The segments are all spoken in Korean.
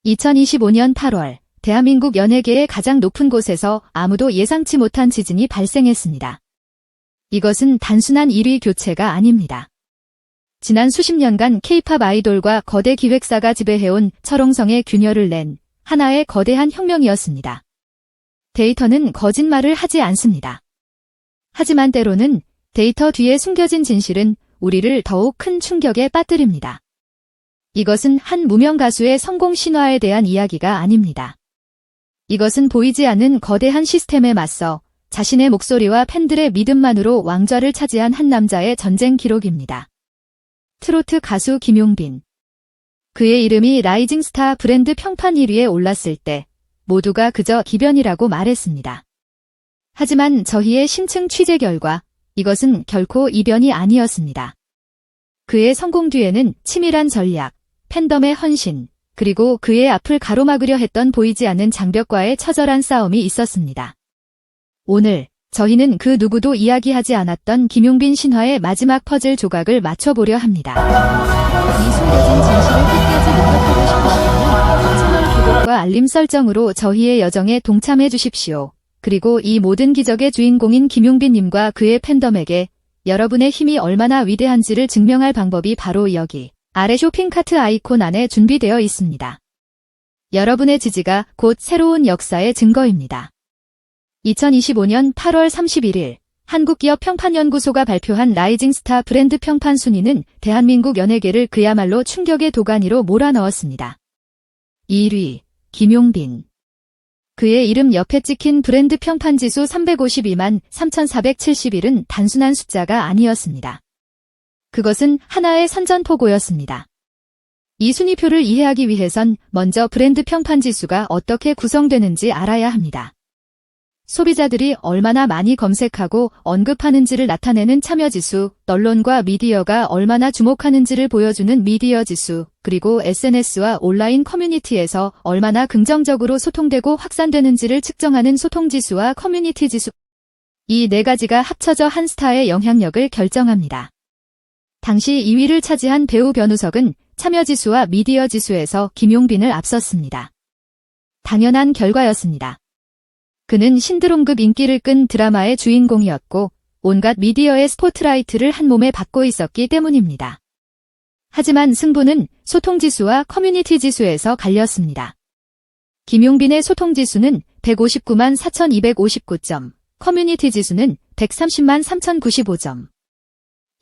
2025년 8월, 대한민국 연예계의 가장 높은 곳에서 아무도 예상치 못한 지진이 발생했습니다. 이것은 단순한 1위 교체가 아닙니다. 지난 수십 년간 K-팝 아이돌과 거대 기획사가 지배해온 철옹성의 균열을 낸 하나의 거대한 혁명이었습니다. 데이터는 거짓말을 하지 않습니다. 하지만 때로는 데이터 뒤에 숨겨진 진실은 우리를 더욱 큰 충격에 빠뜨립니다. 이것은 한 무명 가수의 성공 신화에 대한 이야기가 아닙니다. 이것은 보이지 않는 거대한 시스템에 맞서 자신의 목소리와 팬들의 믿음만으로 왕좌를 차지한 한 남자의 전쟁 기록입니다. 트로트 가수 김용빈. 그의 이름이 라이징 스타 브랜드 평판 1위에 올랐을 때 모두가 그저 기변이라고 말했습니다. 하지만 저희의 심층 취재 결과 이것은 결코 이변이 아니었습니다. 그의 성공 뒤에는 치밀한 전략, 팬덤의 헌신, 그리고 그의 앞을 가로막으려 했던 보이지 않는 장벽과의 처절한 싸움이 있었습니다. 오늘 저희는 그 누구도 이야기하지 않았던 김용빈 신화의 마지막 퍼즐 조각을 맞춰보려 합니다. 이 숨겨진 진실을 끝까지 납득하고 싶으시다면 채널 구독과 알림 설정으로 저희의 여정에 동참해 주십시오. 그리고 이 모든 기적의 주인공인 김용빈님과 그의 팬덤에게 여러분의 힘이 얼마나 위대한지를 증명할 방법이 바로 여기 아래 쇼핑카트 아이콘 안에 준비되어 있습니다. 여러분의 지지가 곧 새로운 역사의 증거입니다. 2025년 8월 31일 한국기업평판연구소가 발표한 라이징 스타 브랜드 평판 순위는 대한민국 연예계를 그야말로 충격의 도가니로 몰아넣었습니다. 1위 김용빈. 그의 이름 옆에 찍힌 브랜드 평판 지수 352만 3,471은 단순한 숫자가 아니었습니다. 그것은 하나의 선전포고였습니다. 이 순위표를 이해하기 위해선 먼저 브랜드 평판 지수가 어떻게 구성되는지 알아야 합니다. 소비자들이 얼마나 많이 검색하고 언급하는지를 나타내는 참여지수, 언론과 미디어가 얼마나 주목하는지를 보여주는 미디어 지수, 그리고 SNS와 온라인 커뮤니티에서 얼마나 긍정적으로 소통되고 확산되는지를 측정하는 소통지수와 커뮤니티 지수. 이 네 가지가 합쳐져 한 스타의 영향력을 결정합니다. 당시 2위를 차지한 배우 변우석은 참여지수와 미디어 지수에서 김용빈을 앞섰습니다. 당연한 결과였습니다. 그는 신드롬급 인기를 끈 드라마의 주인공이었고 온갖 미디어의 스포트라이트를 한 몸에 받고 있었기 때문입니다. 하지만 승부는 소통지수와 커뮤니티 지수에서 갈렸습니다. 김용빈의 소통지수는 159만 4,259점, 커뮤니티 지수는 130만 3,095점.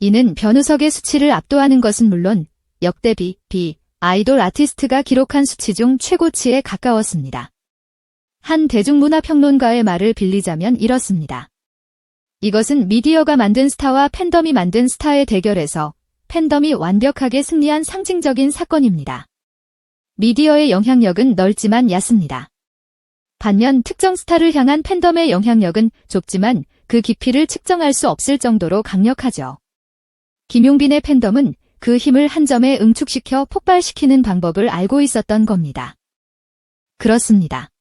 이는 변우석의 수치를 압도하는 것은 물론 역대 B 아이돌 아티스트가 기록한 수치 중 최고치에 가까웠습니다. 한 대중문화평론가의 말을 빌리자면 이렇습니다. 이것은 미디어가 만든 스타와 팬덤이 만든 스타의 대결에서 팬덤이 완벽하게 승리한 상징적인 사건입니다. 미디어의 영향력은 넓지만 얕습니다. 반면 특정 스타를 향한 팬덤의 영향력은 좁지만 그 깊이를 측정할 수 없을 정도로 강력하죠. 김용빈의 팬덤은 그 힘을 한 점에 응축시켜 폭발시키는 방법을 알고 있었던 겁니다. 그렇습니다.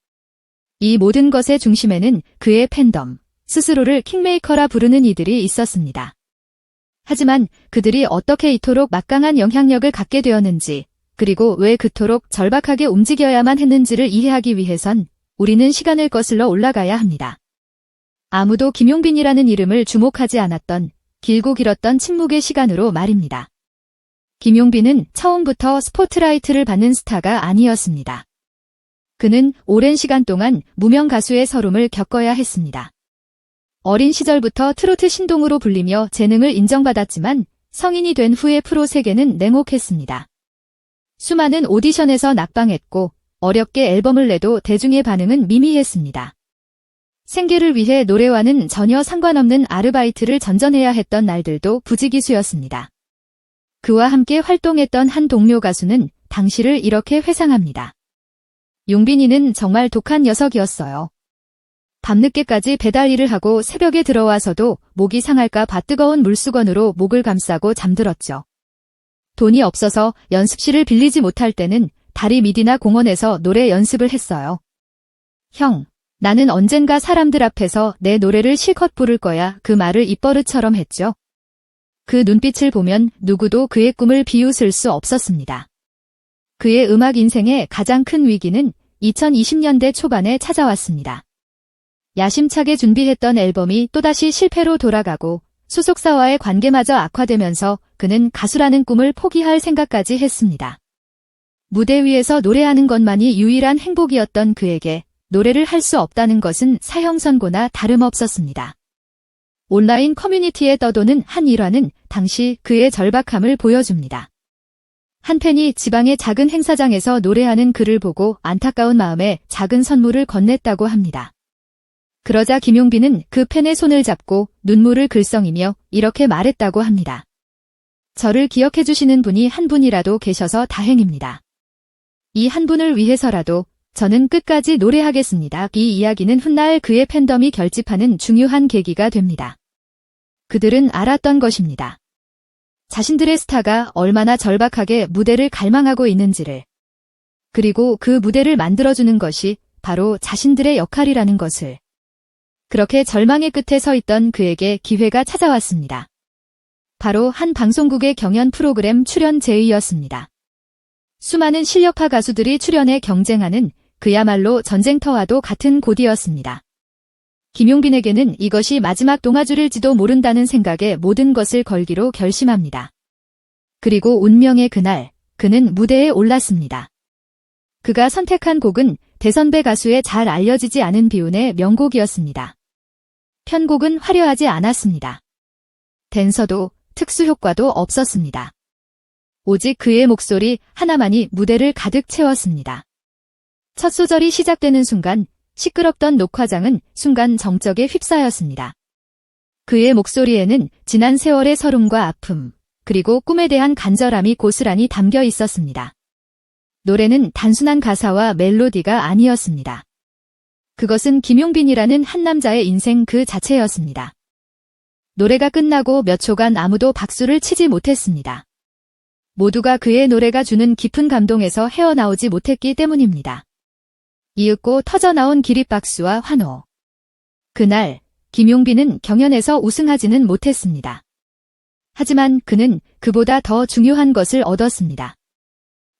이 모든 것의 중심에는 그의 팬덤, 스스로를 킹메이커라 부르는 이들이 있었습니다. 하지만 그들이 어떻게 이토록 막강한 영향력을 갖게 되었는지, 그리고 왜 그토록 절박하게 움직여야만 했는지를 이해하기 위해선 우리는 시간을 거슬러 올라가야 합니다. 아무도 김용빈이라는 이름을 주목하지 않았던 길고 길었던 침묵의 시간으로 말입니다. 김용빈은 처음부터 스포트라이트를 받는 스타가 아니었습니다. 그는 오랜 시간 동안 무명 가수의 서름을 겪어야 했습니다. 어린 시절부터 트로트 신동으로 불리며 재능을 인정받았지만 성인이 된 후의 프로 세계는 냉혹했습니다. 수많은 오디션에서 낙방했고 어렵게 앨범을 내도 대중의 반응은 미미했습니다. 생계를 위해 노래와는 전혀 상관없는 아르바이트를 전전해야 했던 날들도 부지기수였습니다. 그와 함께 활동했던 한 동료 가수는 당시를 이렇게 회상합니다. 용빈이는 정말 독한 녀석이었어요. 밤늦게까지 배달 일을 하고 새벽에 들어와서도 목이 상할까 봐 뜨거운 물수건으로 목을 감싸고 잠들었죠. 돈이 없어서 연습실을 빌리지 못할 때는 다리 밑이나 공원에서 노래 연습을 했어요. 형, 나는 언젠가 사람들 앞에서 내 노래를 실컷 부를 거야. 그 말을 입버릇처럼 했죠. 그 눈빛을 보면 누구도 그의 꿈을 비웃을 수 없었습니다. 그의 음악 인생의 가장 큰 위기는 2020년대 초반에 찾아왔습니다. 야심차게 준비했던 앨범이 또다시 실패로 돌아가고 소속사와의 관계마저 악화되면서 그는 가수라는 꿈을 포기할 생각까지 했습니다. 무대 위에서 노래하는 것만이 유일한 행복이었던 그에게 노래를 할 수 없다는 것은 사형선고나 다름없었습니다. 온라인 커뮤니티에 떠도는 한 일화는 당시 그의 절박함을 보여줍니다. 한 팬이 지방의 작은 행사장에서 노래하는 그를 보고 안타까운 마음에 작은 선물을 건넸다고 합니다. 그러자 김용빈은 그 팬의 손을 잡고 눈물을 글썽이며 이렇게 말했다고 합니다. 저를 기억해 주시는 분이 한 분이라도 계셔서 다행입니다. 이 한 분을 위해서라도 저는 끝까지 노래하겠습니다. 이 이야기는 훗날 그의 팬덤이 결집하는 중요한 계기가 됩니다. 그들은 알았던 것입니다. 자신들의 스타가 얼마나 절박하게 무대를 갈망하고 있는지를, 그리고 그 무대를 만들어주는 것이 바로 자신들의 역할이라는 것을. 그렇게 절망의 끝에 서 있던 그에게 기회가 찾아왔습니다. 바로 한 방송국의 경연 프로그램 출연 제의였습니다. 수많은 실력파 가수들이 출연해 경쟁하는 그야말로 전쟁터와도 같은 곳이었습니다. 김용빈에게는 이것이 마지막 동아줄일지도 모른다는 생각에 모든 것을 걸기로 결심합니다. 그리고 운명의 그날, 그는 무대에 올랐습니다. 그가 선택한 곡은 대선배 가수의 잘 알려지지 않은 비운의 명곡이었습니다. 편곡은 화려하지 않았습니다. 댄서도 특수 효과도 없었습니다. 오직 그의 목소리 하나만이 무대를 가득 채웠습니다. 첫 소절이 시작되는 순간 시끄럽던 녹화장은 순간 정적에 휩싸였습니다. 그의 목소리에는 지난 세월의 서름과 아픔, 그리고 꿈에 대한 간절함이 고스란히 담겨 있었습니다. 노래는 단순한 가사와 멜로디가 아니었습니다. 그것은 김용빈이라는 한 남자의 인생 그 자체였습니다. 노래가 끝나고 몇 초간 아무도 박수를 치지 못했습니다. 모두가 그의 노래가 주는 깊은 감동에서 헤어나오지 못했기 때문입니다. 이윽고 터져나온 기립박수와 환호. 그날 김용빈은 경연에서 우승하지는 못했습니다. 하지만 그는 그보다 더 중요한 것을 얻었습니다.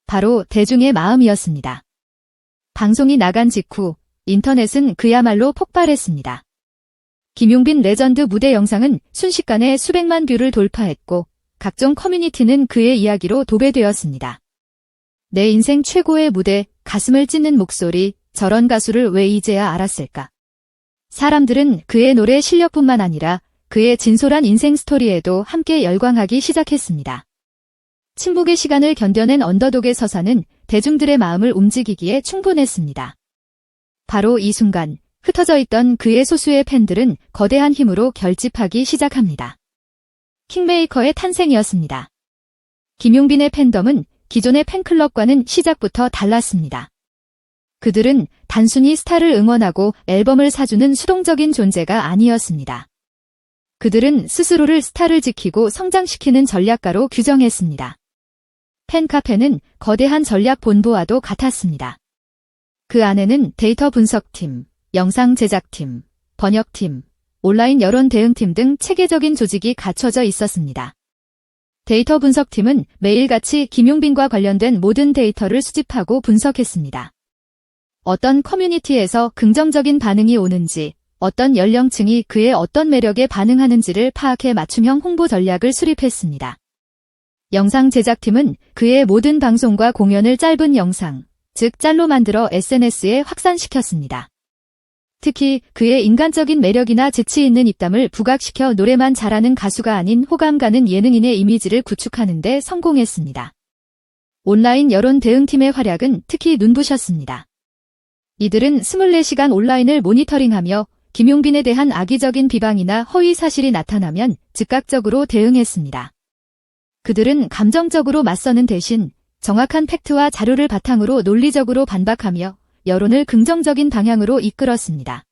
바로 대중의 마음이었습니다. 방송이 나간 직후 인터넷은 그야말로 폭발했습니다. 김용빈 레전드 무대 영상은 순식간에 수백만 뷰를 돌파했고 각종 커뮤니티는 그의 이야기로 도배되었습니다. 내 인생 최고의 무대, 가슴을 찢는 목소리, 저런 가수를 왜 이제야 알았을까? 사람들은 그의 노래 실력뿐만 아니라 그의 진솔한 인생 스토리에도 함께 열광하기 시작했습니다. 침묵의 시간을 견뎌낸 언더독의 서사는 대중들의 마음을 움직이기에 충분했습니다. 바로 이 순간 흩어져 있던 그의 소수의 팬들은 거대한 힘으로 결집하기 시작합니다. 킹메이커의 탄생이었습니다. 김용빈의 팬덤은 기존의 팬클럽과는 시작부터 달랐습니다. 그들은 단순히 스타를 응원하고 앨범을 사주는 수동적인 존재가 아니었습니다. 그들은 스스로를 스타를 지키고 성장시키는 전략가로 규정했습니다. 팬카페는 거대한 전략 본부와도 같았습니다. 그 안에는 데이터 분석팀, 영상 제작팀, 번역팀, 온라인 여론 대응팀 등 체계적인 조직이 갖춰져 있었습니다. 데이터 분석팀은 매일같이 김용빈과 관련된 모든 데이터를 수집하고 분석했습니다. 어떤 커뮤니티에서 긍정적인 반응이 오는지, 어떤 연령층이 그의 어떤 매력에 반응하는지를 파악해 맞춤형 홍보 전략을 수립했습니다. 영상 제작팀은 그의 모든 방송과 공연을 짧은 영상, 즉 짤로 만들어 SNS에 확산시켰습니다. 특히 그의 인간적인 매력이나 재치 있는 입담을 부각시켜 노래만 잘하는 가수가 아닌 호감 가는 예능인의 이미지를 구축하는 데 성공했습니다. 온라인 여론 대응팀의 활약은 특히 눈부셨습니다. 이들은 24시간 온라인을 모니터링하며 김용빈에 대한 악의적인 비방이나 허위 사실이 나타나면 즉각적으로 대응했습니다. 그들은 감정적으로 맞서는 대신 정확한 팩트와 자료를 바탕으로 논리적으로 반박하며 여론을 긍정적인 방향으로 이끌었습니다.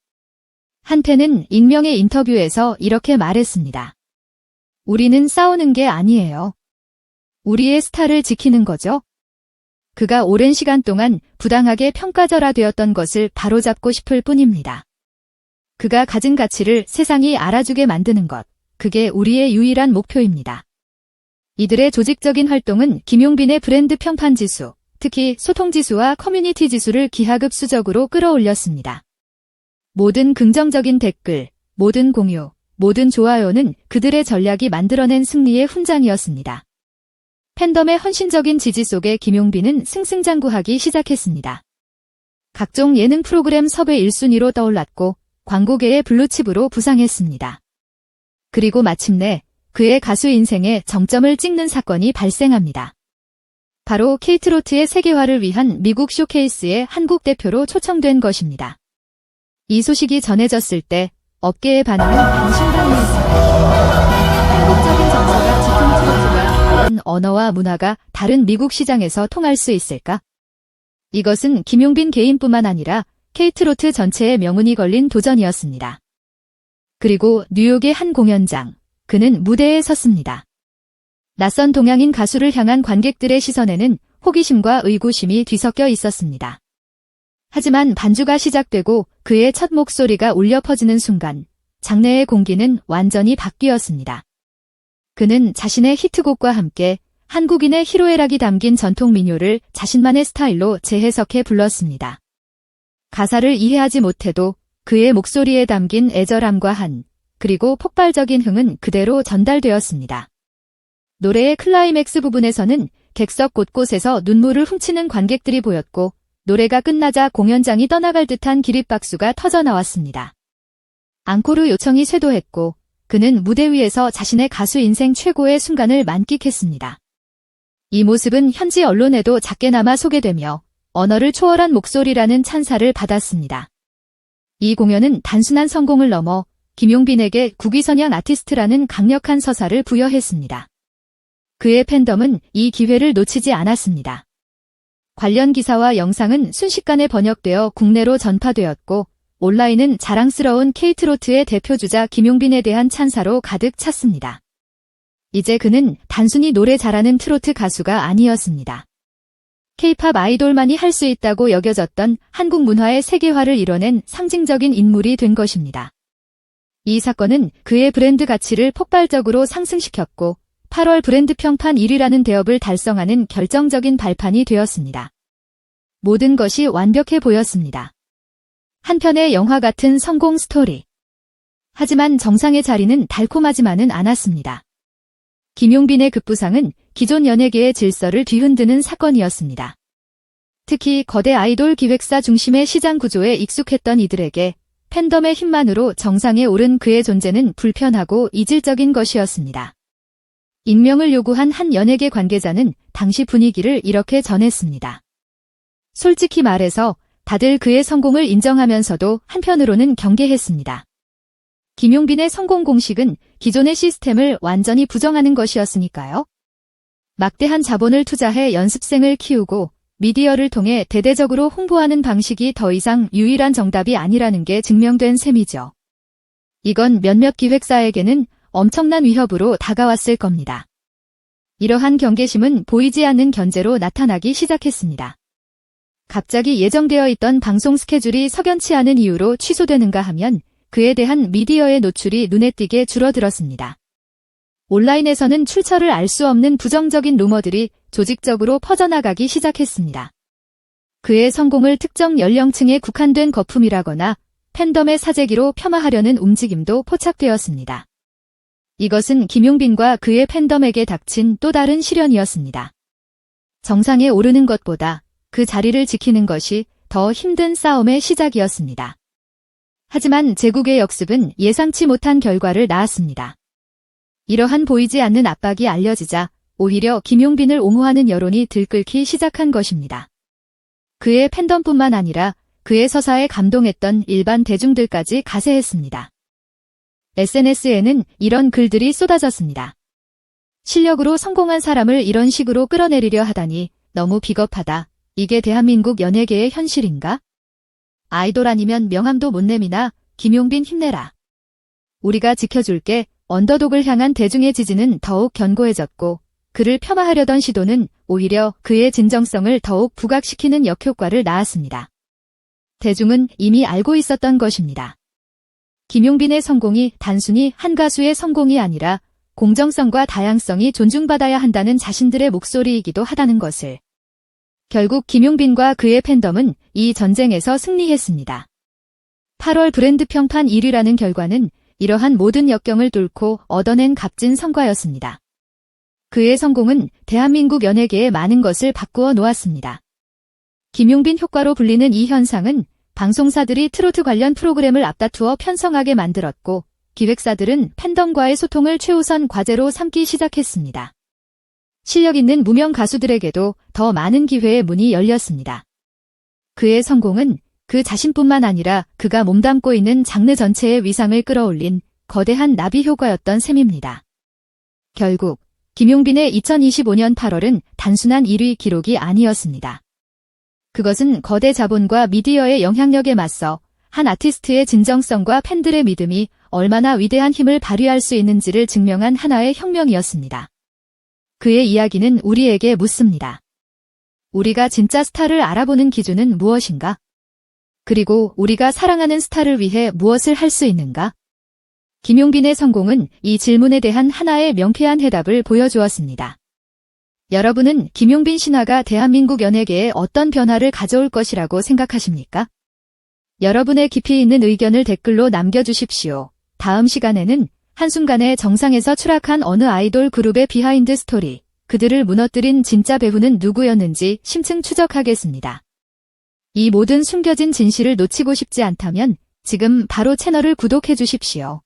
한 팬은 익명의 인터뷰에서 이렇게 말했습니다. 우리는 싸우는 게 아니에요. 우리의 스타를 지키는 거죠. 그가 오랜 시간 동안 부당하게 평가절하되었던 것을 바로잡고 싶을 뿐입니다. 그가 가진 가치를 세상이 알아주게 만드는 것, 그게 우리의 유일한 목표입니다. 이들의 조직적인 활동은 김용빈의 브랜드 평판 지수, 특히 소통지수와 커뮤니티 지수를 기하급수적으로 끌어올렸습니다. 모든 긍정적인 댓글, 모든 공유, 모든 좋아요는 그들의 전략이 만들어낸 승리의 훈장이었습니다. 팬덤의 헌신적인 지지 속에 김용빈은 승승장구하기 시작했습니다. 각종 예능 프로그램 섭외 1순위로 떠올랐고 광고계의 블루칩으로 부상했습니다. 그리고 마침내 그의 가수 인생에 정점을 찍는 사건이 발생합니다. 바로 케이트로트의 세계화를 위한 미국 쇼케이스에 한국 대표로 초청된 것입니다. 이 소식이 전해졌을 때 업계의 반응은 반신반의했습니다. 한국적인 정서가 짙은 트로트가 다른 언어와 문화가 다른 미국 시장에서 통할 수 있을까? 이것은 김용빈 개인뿐만 아니라 케이트로트 전체의 명운이 걸린 도전이었습니다. 그리고 뉴욕의 한 공연장, 그는 무대에 섰습니다. 낯선 동양인 가수를 향한 관객들의 시선에는 호기심과 의구심이 뒤섞여 있었습니다. 하지만 반주가 시작되고 그의 첫 목소리가 울려 퍼지는 순간 장내의 공기는 완전히 바뀌었습니다. 그는 자신의 히트곡과 함께 한국인의 희로애락이 담긴 전통 민요를 자신만의 스타일로 재해석해 불렀습니다. 가사를 이해하지 못해도 그의 목소리에 담긴 애절함과 한, 그리고 폭발적인 흥은 그대로 전달되었습니다. 노래의 클라이맥스 부분에서는 객석 곳곳에서 눈물을 훔치는 관객들이 보였고 노래가 끝나자 공연장이 떠나갈 듯한 기립박수가 터져나왔습니다. 앙코르 요청이 쇄도했고 그는 무대 위에서 자신의 가수 인생 최고의 순간을 만끽했습니다. 이 모습은 현지 언론에도 작게나마 소개되며 언어를 초월한 목소리라는 찬사를 받았습니다. 이 공연은 단순한 성공을 넘어 김용빈에게 국위선양 아티스트라는 강력한 서사를 부여했습니다. 그의 팬덤은 이 기회를 놓치지 않았습니다. 관련 기사와 영상은 순식간에 번역되어 국내로 전파되었고 온라인은 자랑스러운 케이트로트의 대표주자 김용빈에 대한 찬사로 가득 찼습니다. 이제 그는 단순히 노래 잘하는 트로트 가수가 아니었습니다. K-팝 아이돌만이 할 수 있다고 여겨졌던 한국 문화의 세계화를 이뤄낸 상징적인 인물이 된 것입니다. 이 사건은 그의 브랜드 가치를 폭발적으로 상승시켰고 8월 브랜드 평판 1위라는 대업을 달성하는 결정적인 발판이 되었습니다. 모든 것이 완벽해 보였습니다. 한편의 영화 같은 성공 스토리. 하지만 정상의 자리는 달콤하지만은 않았습니다. 김용빈의 급부상은 기존 연예계의 질서를 뒤흔드는 사건이었습니다. 특히 거대 아이돌 기획사 중심의 시장 구조에 익숙했던 이들에게 팬덤의 힘만으로 정상에 오른 그의 존재는 불편하고 이질적인 것이었습니다. 익명을 요구한 한 연예계 관계자는 당시 분위기를 이렇게 전했습니다. 솔직히 말해서 다들 그의 성공을 인정하면서도 한편으로는 경계했습니다. 김용빈의 성공 공식은 기존의 시스템을 완전히 부정하는 것이었으니까요. 막대한 자본을 투자해 연습생을 키우고 미디어를 통해 대대적으로 홍보하는 방식이 더 이상 유일한 정답이 아니라는 게 증명된 셈이죠. 이건 몇몇 기획사에게는 엄청난 위협으로 다가왔을 겁니다. 이러한 경계심은 보이지 않는 견제로 나타나기 시작했습니다. 갑자기 예정되어 있던 방송 스케줄이 석연치 않은 이유로 취소되는가 하면 그에 대한 미디어의 노출이 눈에 띄게 줄어들었습니다. 온라인에서는 출처를 알 수 없는 부정적인 루머들이 조직적으로 퍼져나가기 시작했습니다. 그의 성공을 특정 연령층에 국한된 거품이라거나 팬덤의 사재기로 폄하하려는 움직임도 포착되었습니다. 이것은 김용빈과 그의 팬덤에게 닥친 또 다른 시련이었습니다. 정상에 오르는 것보다 그 자리를 지키는 것이 더 힘든 싸움의 시작이었습니다. 하지만 제국의 역습은 예상치 못한 결과를 낳았습니다. 이러한 보이지 않는 압박이 알려지자 오히려 김용빈을 옹호하는 여론이 들끓기 시작한 것입니다. 그의 팬덤뿐만 아니라 그의 서사에 감동했던 일반 대중들까지 가세했습니다. SNS에는 이런 글들이 쏟아졌습니다. 실력으로 성공한 사람을 이런 식으로 끌어내리려 하다니 너무 비겁하다. 이게 대한민국 연예계의 현실인가? 아이돌 아니면 명함도 못 내미나 김용빈 힘내라. 우리가 지켜줄게. 언더독을 향한 대중의 지지는 더욱 견고해졌고 그를 폄하하려던 시도는 오히려 그의 진정성을 더욱 부각시키는 역효과를 낳았습니다. 대중은 이미 알고 있었던 것입니다. 김용빈의 성공이 단순히 한 가수의 성공이 아니라 공정성과 다양성이 존중받아야 한다는 자신들의 목소리이기도 하다는 것을. 결국 김용빈과 그의 팬덤은 이 전쟁에서 승리했습니다. 8월 브랜드 평판 1위라는 결과는 이러한 모든 역경을 뚫고 얻어낸 값진 성과였습니다. 그의 성공은 대한민국 연예계의 많은 것을 바꾸어 놓았습니다. 김용빈 효과로 불리는 이 현상은 방송사들이 트로트 관련 프로그램을 앞다투어 편성하게 만들었고, 기획사들은 팬덤과의 소통을 최우선 과제로 삼기 시작했습니다. 실력 있는 무명 가수들에게도 더 많은 기회의 문이 열렸습니다. 그의 성공은 그 자신뿐만 아니라 그가 몸담고 있는 장르 전체의 위상을 끌어올린 거대한 나비 효과였던 셈입니다. 결국 김용빈의 2025년 8월은 단순한 1위 기록이 아니었습니다. 그것은 거대 자본과 미디어의 영향력에 맞서 한 아티스트의 진정성과 팬들의 믿음이 얼마나 위대한 힘을 발휘할 수 있는지를 증명한 하나의 혁명이었습니다. 그의 이야기는 우리에게 묻습니다. 우리가 진짜 스타를 알아보는 기준은 무엇인가? 그리고 우리가 사랑하는 스타를 위해 무엇을 할 수 있는가? 김용빈의 성공은 이 질문에 대한 하나의 명쾌한 해답을 보여주었습니다. 여러분은 김용빈 신화가 대한민국 연예계에 어떤 변화를 가져올 것이라고 생각하십니까? 여러분의 깊이 있는 의견을 댓글로 남겨주십시오. 다음 시간에는 한순간에 정상에서 추락한 어느 아이돌 그룹의 비하인드 스토리, 그들을 무너뜨린 진짜 배우는 누구였는지 심층 추적하겠습니다. 이 모든 숨겨진 진실을 놓치고 싶지 않다면 지금 바로 채널을 구독해 주십시오.